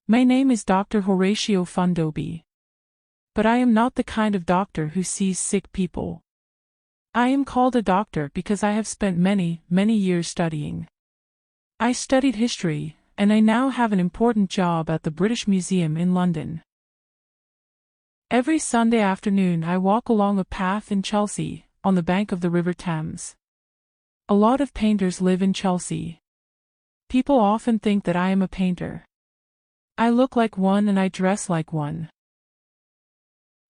My name is Dr. Horatio Fundoby. But I am not the kind of doctor who sees sick people. I am called a doctor because I have spent many, many years studying. I studied history, and I now have an important job at the British Museum in London. Every Sunday afternoon I walk along a path in Chelsea, on the bank of the River Thames. A lot of painters live in Chelsea. People often think that I am a painter. I look like one and I dress like one.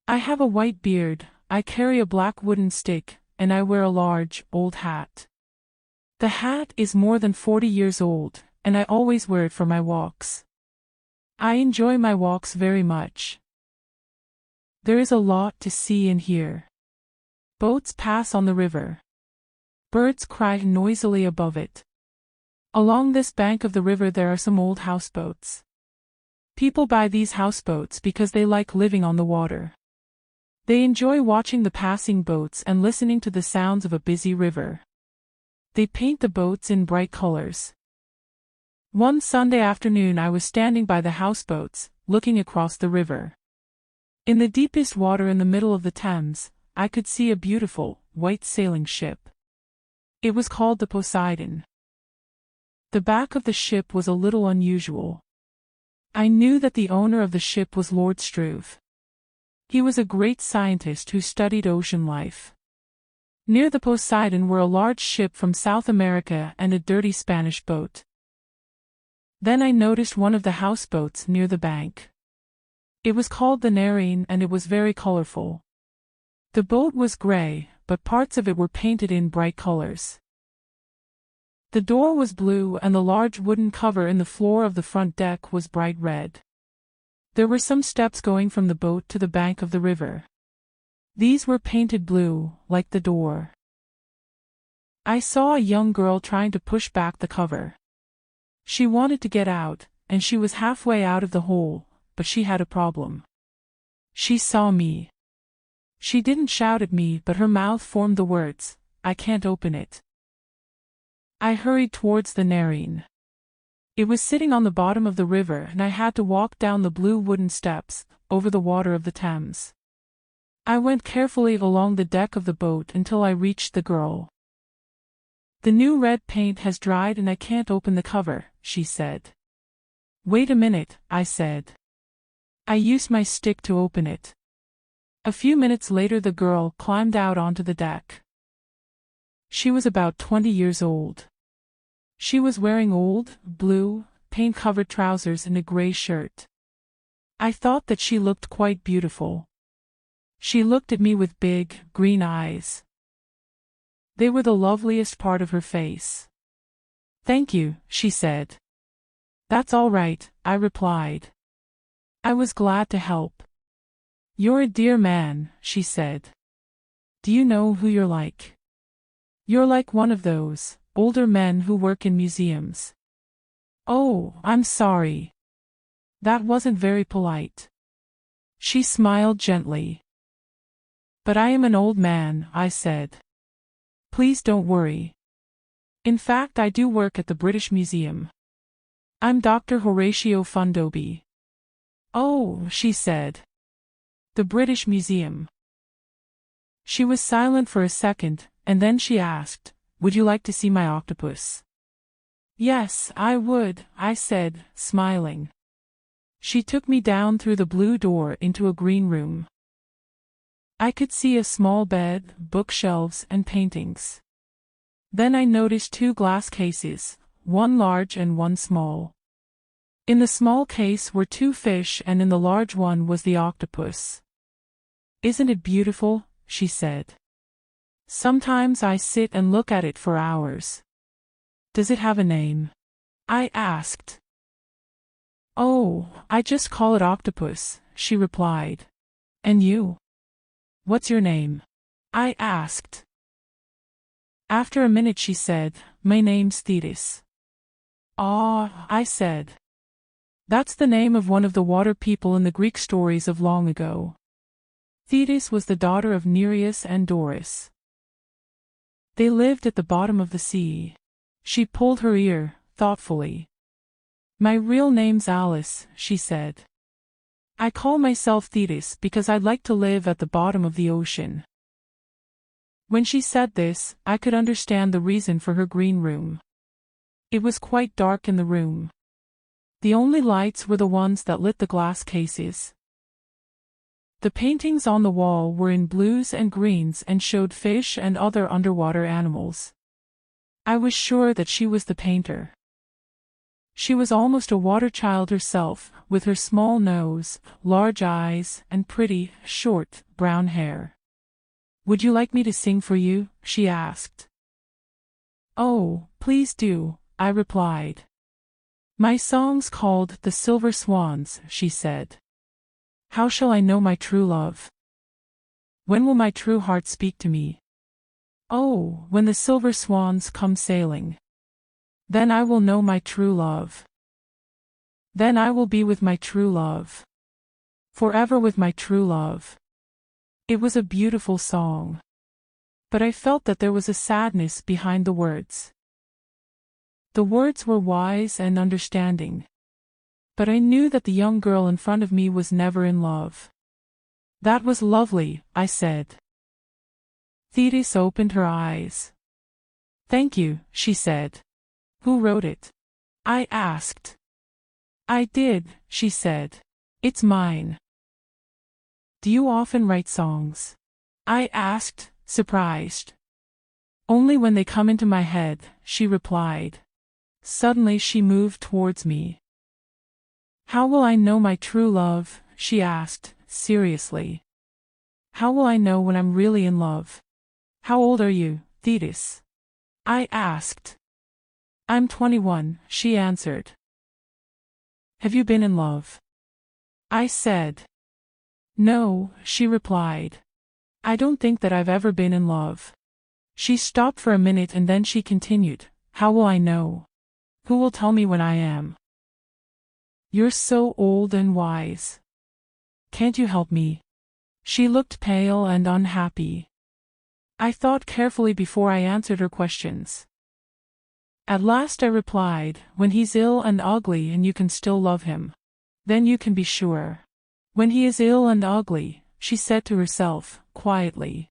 I have a white beard, I carry a black wooden stick, and I wear a large, old hat. The hat is more than 40 years old, and I always wear it for my walks. I enjoy my walks very much. There is a lot to see and hear. Boats pass on the river. Birds cry noisily above it. Along this bank of the river there are some old houseboats. People buy these houseboats because they like living on the water. They enjoy watching the passing boats and listening to the sounds of a busy river. They paint the boats in bright colors. One Sunday afternoon I was standing by the houseboats, looking across the river. In the deepest water in the middle of the Thames, I could see a beautiful, white sailing ship. It was called the Poseidon. The back of the ship was a little unusual. I knew that the owner of the ship was Lord Struve. He was a great scientist who studied ocean life. Near the Poseidon were a large ship from South America and a dirty Spanish boat. Then I noticed one of the houseboats near the bank. It was called the Narin and it was very colorful. The boat was gray, but parts of it were painted in bright colors. The door was blue and the large wooden cover in the floor of the front deck was bright red. There were some steps going from the boat to the bank of the river. These were painted blue, like the door. I saw a young girl trying to push back the cover. She wanted to get out, and she was halfway out of the hole, but she had a problem. She saw me. She didn't shout at me, but her mouth formed the words, "I can't open it." I hurried towards the Narin. It was sitting on the bottom of the river and I had to walk down the blue wooden steps, over the water of the Thames. I went carefully along the deck of the boat until I reached the girl. "The new red paint has dried and I can't open the cover," she said. "Wait a minute," I said. I used my stick to open it. A few minutes later the girl climbed out onto the deck. She was about 20 years old. She was wearing old, blue, paint-covered trousers and a gray shirt. I thought that she looked quite beautiful. She looked at me with big, green eyes. They were the loveliest part of her face. "Thank you," she said. "That's all right," I replied. I was glad to help. "You're a dear man," she said. "Do you know who you're like? You're like one of those older men who work in museums." "Oh, I'm sorry. That wasn't very polite." She smiled gently. "But I am an old man," I said. "Please don't worry. In fact, I do work at the British Museum. I'm Dr. Horatio Fundoby." "Oh," she said. "The British Museum." She was silent for a second, and then she asked, "Would you like to see my octopus?" "Yes, I would," I said, smiling. She took me down through the blue door into a green room. I could see a small bed, bookshelves, and paintings. Then I noticed two glass cases, one large and one small. In the small case were two fish and in the large one was the octopus. "Isn't it beautiful?" she said. "Sometimes I sit and look at it for hours." "Does it have a name?" I asked. "Oh, I just call it octopus," she replied. "And you? What's your name?" I asked. After a minute she said, "My name's Thetus." "Ah," I said. "That's the name of one of the water people in the Greek stories of long ago." Thetis was the daughter of Nereus and Doris. They lived at the bottom of the sea. She pulled her ear, thoughtfully. My real name's Alice, she said. I call myself Thetus because I'd like to live at the bottom of the ocean. When she said this, I could understand the reason for her green room. It was quite dark in the room. The only lights were the ones that lit the glass cases. The paintings on the wall were in blues and greens and showed fish and other underwater animals. I was sure that she was the painter. She was almost a water child herself, with her small nose, large eyes, and pretty, short, brown hair. Would you like me to sing for you? She asked. Oh, please do, I replied. My song's called The Silver Swans, she said. How shall I know my true love? When will my true heart speak to me? Oh, when the silver swans come sailing. Then I will know my true love. Then I will be with my true love. Forever with my true love. It was a beautiful song. But I felt that there was a sadness behind the words. The words were wise and understanding. But I knew that the young girl in front of me was never in love. That was lovely, I said. Thetis opened her eyes. Thank you, she said. Who wrote it? I asked. I did, she said. It's mine. Do you often write songs? I asked, surprised. Only when they come into my head, she replied. Suddenly she moved towards me. How will I know my true love? She asked, seriously. How will I know when I'm really in love? How old are you, Thetis? I asked. I'm 21, she answered. Have you been in love? I said. No, she replied. I don't think that I've ever been in love. She stopped for a minute and then she continued, how will I know? Who will tell me when I am? You're so old and wise. Can't you help me? She looked pale and unhappy. I thought carefully before I answered her questions. At last I replied, when he's ill and ugly and you can still love him. Then you can be sure. When he is ill and ugly, she said to herself, quietly.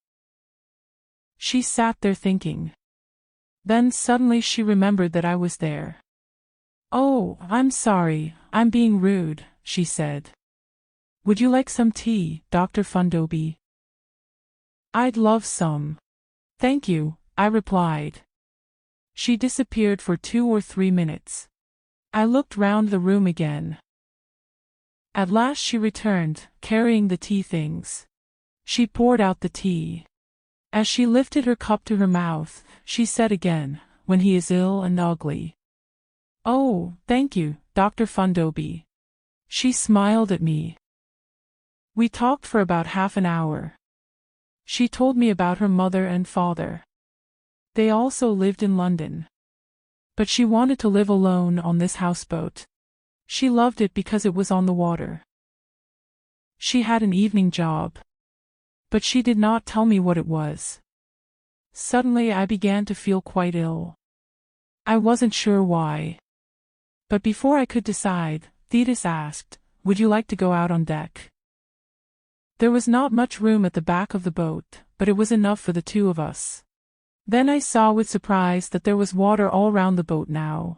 She sat there thinking. Then suddenly she remembered that I was there. Oh, I'm sorry, I'm being rude, she said. Would you like some tea, Dr. Fundoby? I'd love some. Thank you, I replied. She disappeared for 2 or 3 minutes. I looked round the room again. At last she returned, carrying the tea things. She poured out the tea. As she lifted her cup to her mouth, she said again, when he is ill and ugly. Oh, thank you, Dr. Fundoby. She smiled at me. We talked for about half an hour. She told me about her mother and father. They also lived in London. But she wanted to live alone on this houseboat. She loved it because it was on the water. She had an evening job. But she did not tell me what it was. Suddenly I began to feel quite ill. I wasn't sure why. But before I could decide, Thetis asked, would you like to go out on deck? There was not much room at the back of the boat, but it was enough for the 2 of us. Then I saw with surprise that there was water all round the boat now.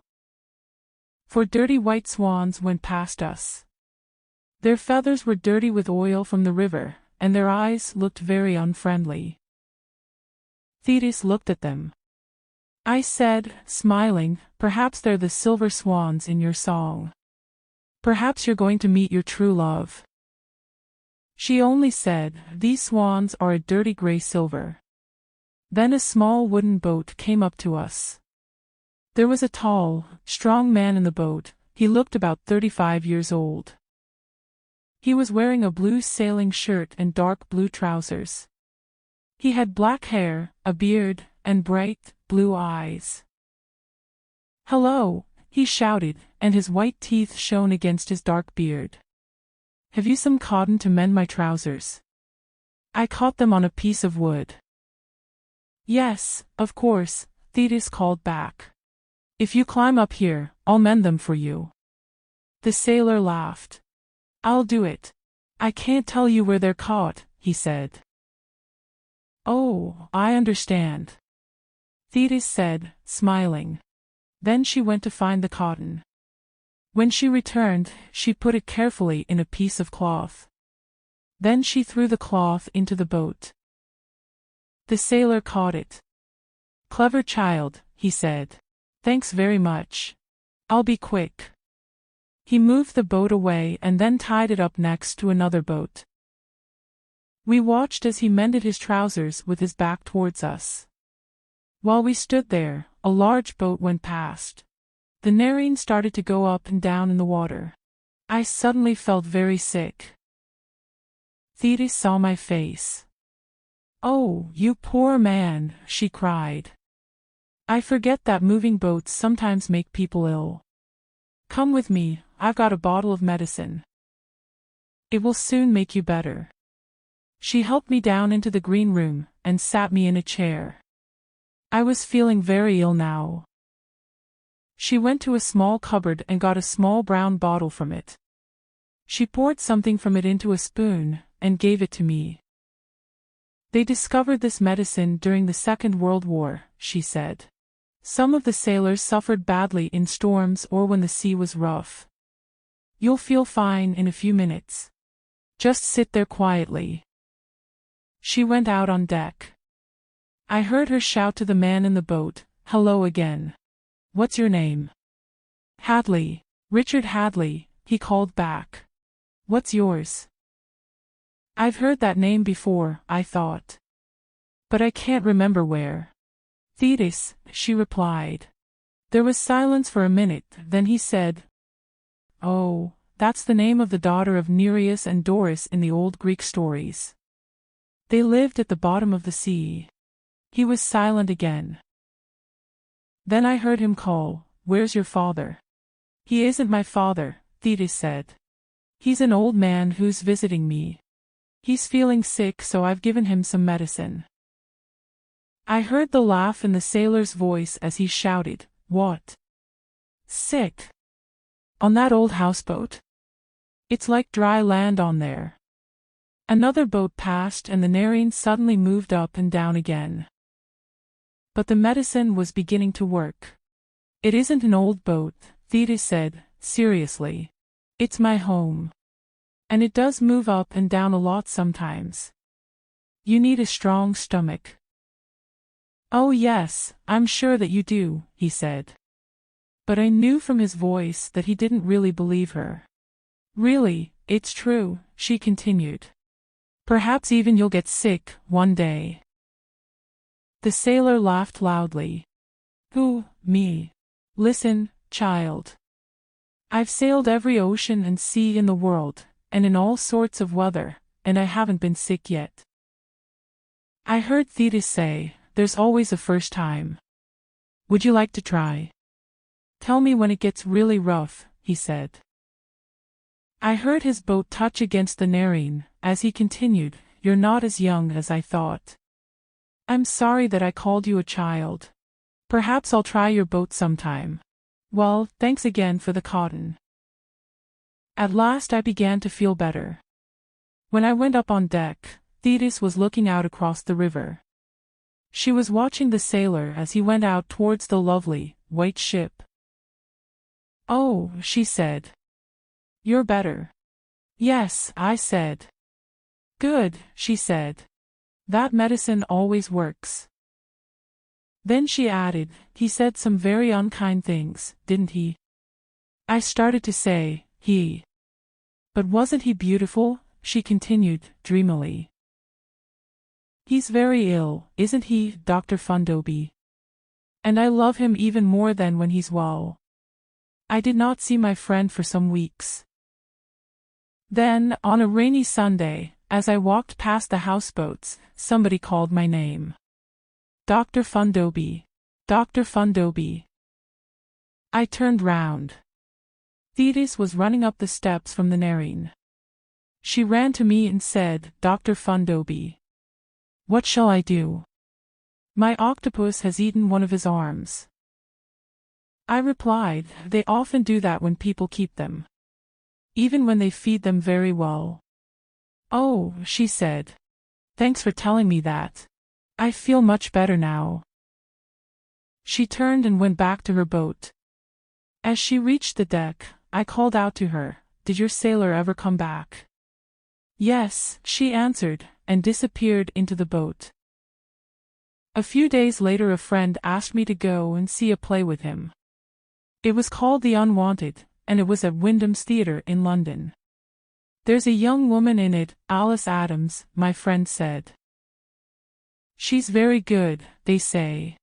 4 dirty white swans went past us. Their feathers were dirty with oil from the river, and their eyes looked very unfriendly. Thetis looked at them. I said, smiling, perhaps they're the silver swans in your song. Perhaps you're going to meet your true love. She only said, these swans are a dirty gray silver. Then a small wooden boat came up to us. There was a tall, strong man in the boat. He looked about 35 years old. He was wearing a blue sailing shirt and dark blue trousers. He had black hair, a beard, and bright, blue eyes. Hello, he shouted, and his white teeth shone against his dark beard. Have you some cotton to mend my trousers? I caught them on a piece of wood. Yes, of course, Thetis called back. If you climb up here, I'll mend them for you. The sailor laughed. I'll do it. I can't tell you where they're caught, he said. Oh, I understand, Thetis said, smiling. Then she went to find the cotton. When she returned, she put it carefully in a piece of cloth. Then she threw the cloth into the boat. The sailor caught it. Clever child, he said. Thanks very much. I'll be quick. He moved the boat away and then tied it up next to another boat. We watched as he mended his trousers with his back towards us. While we stood there, a large boat went past. The Narin started to go up and down in the water. I suddenly felt very sick. Thetis saw my face. Oh, you poor man, she cried. I forget that moving boats sometimes make people ill. Come with me, I've got a bottle of medicine. It will soon make you better. She helped me down into the green room and sat me in a chair. I was feeling very ill now. She went to a small cupboard and got a small brown bottle from it. She poured something from it into a spoon and gave it to me. They discovered this medicine during the Second World War, she said. Some of the sailors suffered badly in storms or when the sea was rough. You'll feel fine in a few minutes. Just sit there quietly. She went out on deck. I heard her shout to the man in the boat, "Hello again. What's your name?" "Hadley. Richard Hadley," he called back. "What's yours?" I've heard that name before, I thought. But I can't remember where. Thetis, she replied. There was silence for a minute, then he said, "Oh, that's the name of the daughter of Nereus and Doris in the old Greek stories. They lived at the bottom of the sea." He was silent again. Then I heard him call, "Where's your father?" "He isn't my father," Thetis said. "He's an old man who's visiting me. He's feeling sick, so I've given him some medicine." I heard the laugh in the sailor's voice as he shouted, "What? Sick? On that old houseboat? It's like dry land on there." Another boat passed and the Narin suddenly moved up and down again. But the medicine was beginning to work. "It isn't an old boat," Thetis said, seriously. "It's my home. And it does move up and down a lot sometimes. You need a strong stomach." "Oh yes, I'm sure that you do," he said. But I knew from his voice that he didn't really believe her. "Really, it's true," she continued. "Perhaps even you'll get sick one day." The sailor laughed loudly. "Who, me? Listen, child. I've sailed every ocean and sea in the world, and in all sorts of weather, and I haven't been sick yet." I heard Thetis say, "There's always a first time. Would you like to try?" "Tell me when it gets really rough," he said. I heard his boat touch against the Narin, as he continued, "You're not as young as I thought. I'm sorry that I called you a child. Perhaps I'll try your boat sometime. Well, thanks again for the cotton." At last I began to feel better. When I went up on deck, Thetis was looking out across the river. She was watching the sailor as he went out towards the lovely, white ship. "Oh," she said. "You're better." "Yes," I said. "Good," she said. "That medicine always works." Then she added, "He said some very unkind things, didn't he?" I started to say, "He." "But wasn't he beautiful?" she continued, dreamily. "He's very ill, isn't he, Dr. Fundoby? And I love him even more than when he's well. I did not see my friend for some weeks." Then, on a rainy Sunday, as I walked past the houseboats, somebody called my name. "Dr. Fundoby. Dr. Fundoby." I turned round. Thetis was running up the steps from the Narin. She ran to me and said, "Dr. Fundoby. What shall I do? My octopus has eaten one of his arms." I replied, "They often do that when people keep them. even when they feed them very well. Oh, she said. Thanks for telling me that. I feel much better now. She turned and went back to her boat. As she reached the deck, I called out to her, "Did your sailor ever come back?" "Yes," she answered, and disappeared into the boat. A few days later a friend asked me to go and see a play with him. It was called The Unwanted, and it was at Wyndham's Theatre in London. "There's a young woman in it, Alice Adams," my friend said. "She's very good, they say.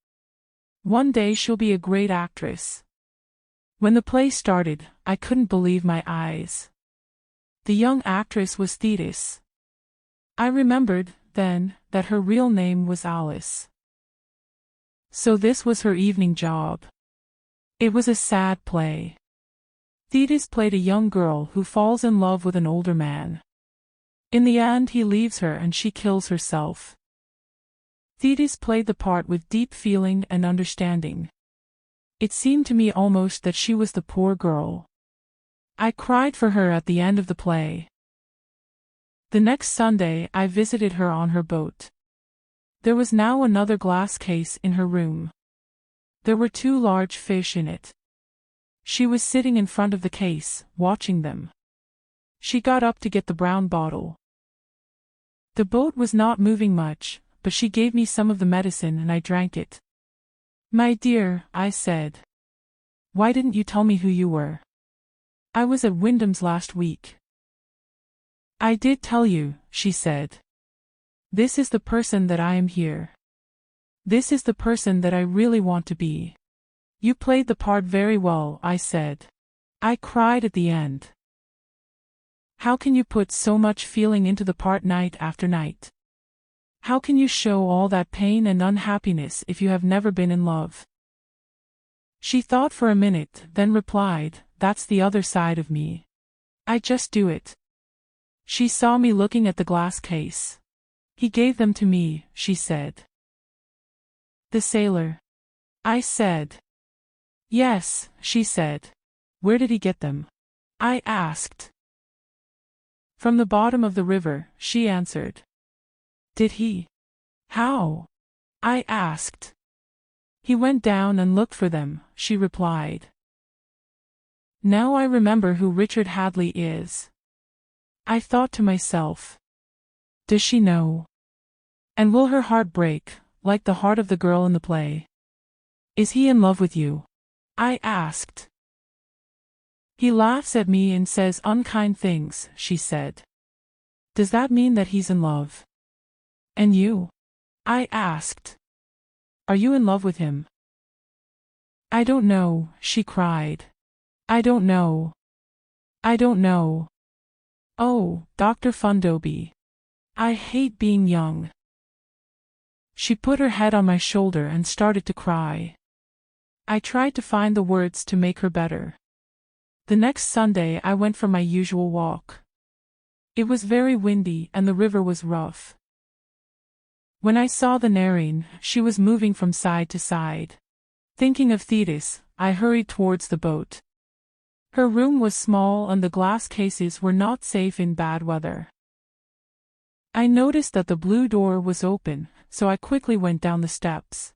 One day she'll be a great actress." When the play started, I couldn't believe my eyes. The young actress was Thetus. I remembered, then, that her real name was Alice. So this was her evening job. It was a sad play. Thetus played a young girl who falls in love with an older man. In the end he leaves her and she kills herself. Thetus played the part with deep feeling and understanding. It seemed to me almost that she was the poor girl. I cried for her at the end of the play. The next Sunday I visited her on her boat. There was now another glass case in her room. There were 2 large fish in it. She was sitting in front of the case, watching them. She got up to get the brown bottle. The boat was not moving much, but she gave me some of the medicine and I drank it. "My dear," I said. "Why didn't you tell me who you were?" "I was at Wyndham's last week." "I did tell you," she said. "This is the person that I am here. This is the person that I really want to be." "You played the part very well," I said. I cried at the end. How can you put so much feeling into the part night after night? How can you show all that pain and unhappiness if you have never been in love? She thought for a minute, then replied, "That's the other side of me. I just do it." She saw me looking at the glass case. "He gave them to me," she said. "The sailor?" I said. "Yes," she said. "Where did he get them?" I asked. "From the bottom of the river," she answered. "Did he? How?" I asked. "He went down and looked for them," she replied. Now I remember who Richard Hadley is. I thought to myself, does she know? And will her heart break, like the heart of the girl in the play? "Is he in love with you?" I asked. "He laughs at me and says unkind things," she said. "Does that mean that he's in love?" "And you?" I asked. "Are you in love with him?" "I don't know," she cried. "I don't know. I don't know. Oh, Dr. Fundoby. I hate being young." She put her head on my shoulder and started to cry. I tried to find the words to make her better. The next Sunday I went for my usual walk. It was very windy and the river was rough. When I saw the Narin, she was moving from side to side. Thinking of Thetis, I hurried towards the boat. Her room was small and the glass cases were not safe in bad weather. I noticed that the blue door was open, so I quickly went down the steps.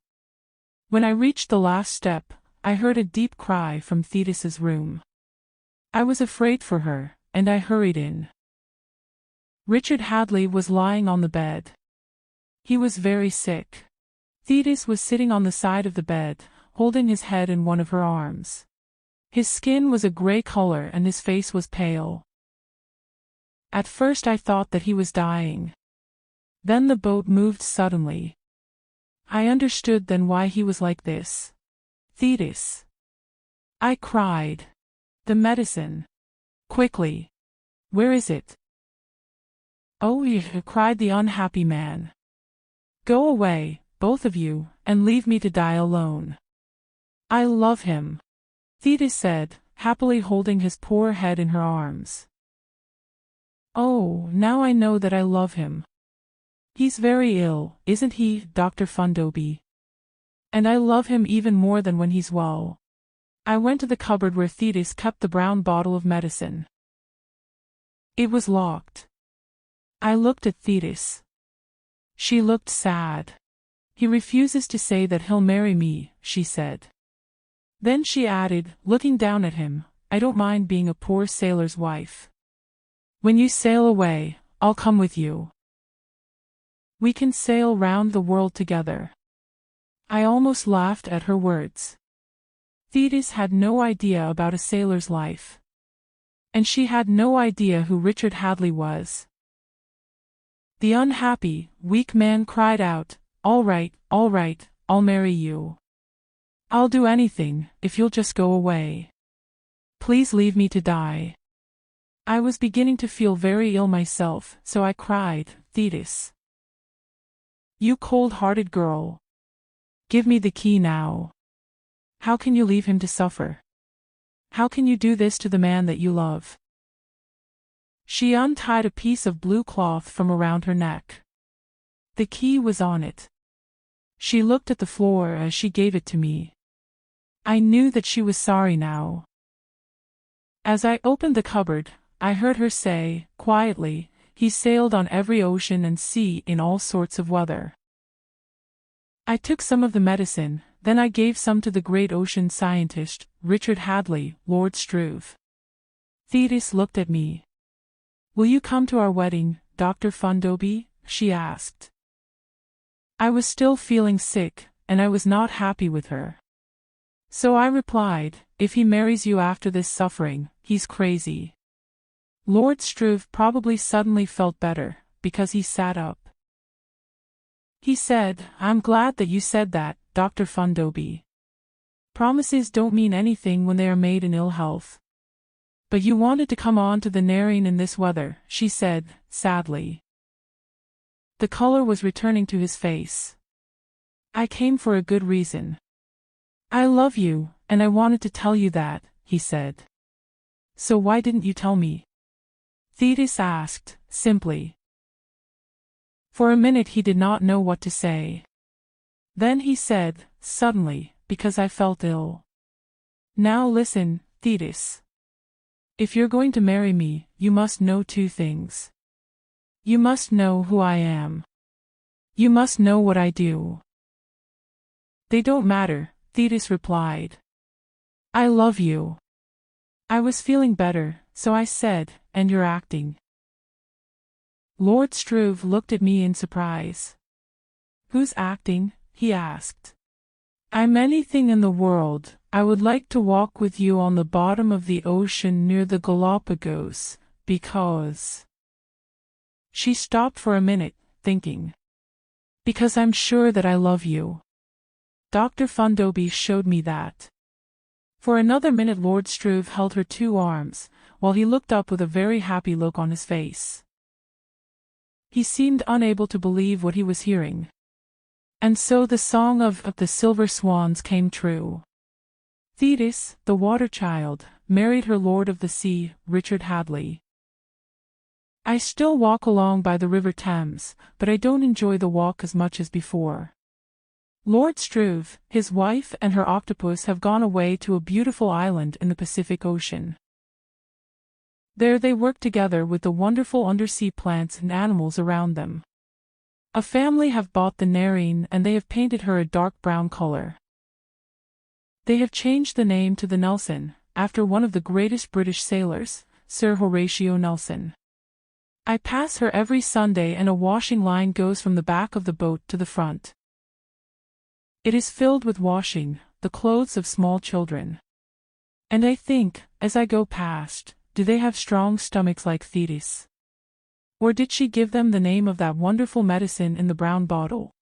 When I reached the last step, I heard a deep cry from Thetis's room. I was afraid for her, and I hurried in. Richard Hadley was lying on the bed. He was very sick. Thetis was sitting on the side of the bed, holding his head in one of her arms. His skin was a gray color and his face was pale. At first I thought that he was dying. Then the boat moved suddenly. I understood then why he was like this. "Thetis!" I cried. "The medicine! Quickly! Where is it?" "Oh," cried the unhappy man. "Go away, both of you, and leave me to die alone. I love him," Thetis said, happily holding his poor head in her arms. "Oh, now I know that I love him. He's very ill, isn't he, Dr. Fundoby? And I love him even more than when he's well." I went to the cupboard where Thetis kept the brown bottle of medicine. It was locked. I looked at Thetus. She looked sad. He refuses to say that he'll marry me, she said. Then she added, looking down at him, I don't mind being a poor sailor's wife. When you sail away, I'll come with you. We can sail round the world together. I almost laughed at her words. Thetis had no idea about a sailor's life. And she had no idea who Richard Hadley was. The unhappy, weak man cried out, all right, I'll marry you. I'll do anything, if you'll just go away. Please leave me to die. I was beginning to feel very ill myself, so I cried, Thetis. You cold-hearted girl. Give me the key now. How can you leave him to suffer? How can you do this to the man that you love? She untied a piece of blue cloth from around her neck. The key was on it. She looked at the floor as she gave it to me. I knew that she was sorry now. As I opened the cupboard, I heard her say, quietly, he sailed on every ocean and sea in all sorts of weather. I took some of the medicine, then I gave some to the great ocean scientist, Richard Hadley, Lord Struve. Thetis looked at me. Will you come to our wedding, Dr. Fundoby? She asked. I was still feeling sick, and I was not happy with her. So I replied, if he marries you after this suffering, he's crazy. Lord Struve probably suddenly felt better, because he sat up. He said, I'm glad that you said that, Dr. Fundoby. Promises don't mean anything when they are made in ill health. But you wanted to come on to the Narin in this weather, she said, sadly. The color was returning to his face. I came for a good reason. I love you, and I wanted to tell you that, he said. So why didn't you tell me? Thetis asked, simply. For a minute he did not know what to say. Then he said, suddenly, because I felt ill. Now listen, Thetis. If you're going to marry me, you must know two things. You must know who I am. You must know what I do. They don't matter, Thetis replied. I love you. I was feeling better, so I said, and you're acting. Lord Struve looked at me in surprise. Who's acting? He asked. I'm anything in the world. I would like to walk with you on the bottom of the ocean near the Galapagos, because... She stopped for a minute, thinking. Because I'm sure that I love you. Dr. Fundoby showed me that. For another minute Lord Struve held her two arms, while he looked up with a very happy look on his face. He seemed unable to believe what he was hearing. And so the song of the Silver Swans came true. Thetis, the water child, married her lord of the sea, Richard Hadley. I still walk along by the River Thames, but I don't enjoy the walk as much as before. Lord Struve, his wife and her octopus have gone away to a beautiful island in the Pacific Ocean. There they work together with the wonderful undersea plants and animals around them. A family have bought the Narin and they have painted her a dark brown color. They have changed the name to the Nelson, after one of the greatest British sailors, Sir Horatio Nelson. I pass her every Sunday and a washing line goes from the back of the boat to the front. It is filled with washing, the clothes of small children. And I think, as I go past, do they have strong stomachs like Thetis? Or did she give them the name of that wonderful medicine in the brown bottle?